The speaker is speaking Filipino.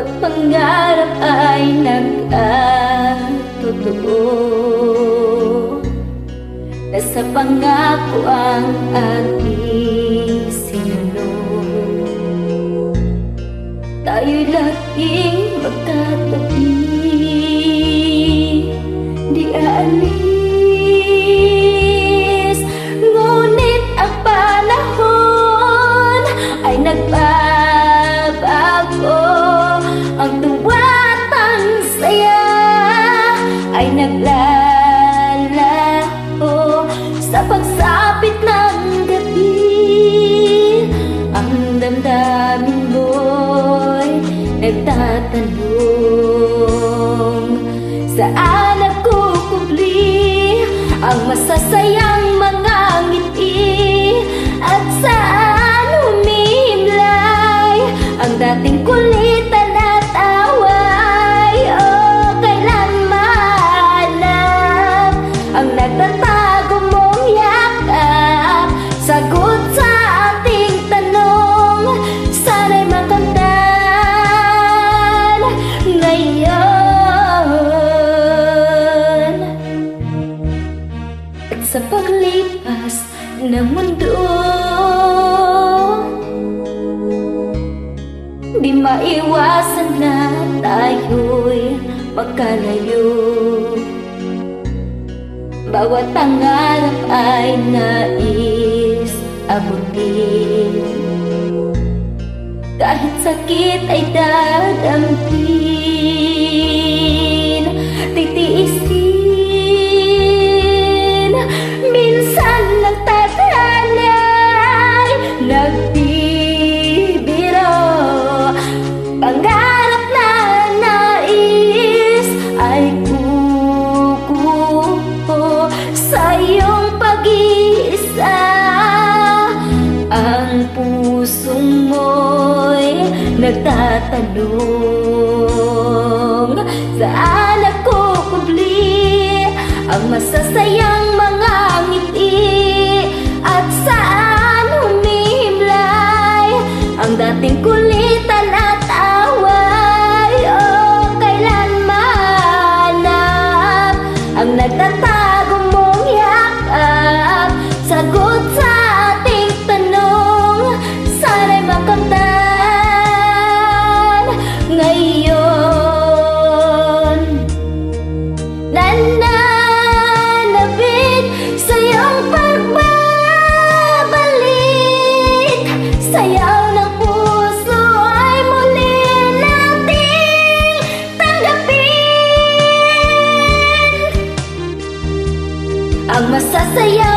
Bawat pangarap ay nagkatotoo. Nasa pangako ang ating sinulong. Tayo'y laging magkatabi, di aalis. Ngunit ang panahon ay nagbabago. Ang tuwa't ang saya ay naglalaho. Sa pagsapit ng gabi, ang damdamin mo'y nagtatanong. Saan nagkukubli ang masasayang mga ngiti? At saan humihimlay ang dating kulitan at away? O kailan mahanap ang nagtatago mong yakap? Sagot sa ating tanong, sana'y makamtan ngayon. At sa paglipas ng mundo, di maiwasan na tayo'y magkalayo. Bawat pangarap ay nais abutin, kahit sakit ay dadamhin. Titiisin, minsan nagtatanay, nagbibiro. Pangarap na nais ay kukuho sa iyong pag-iisa. Ang pusong mo'y nagtatanong, saan nagkukubli ang masasayang mga ngiti? At saan humihimlay ang dating kulitan at away? O kailan mahanap ang nagtatago mong yakap? Sagot sa ating tanong, sana'y makamtan ngayon. Nananabik sa iyong pagbabalik, sayaw ng puso ay muli nating tanggapin. Ang masasaya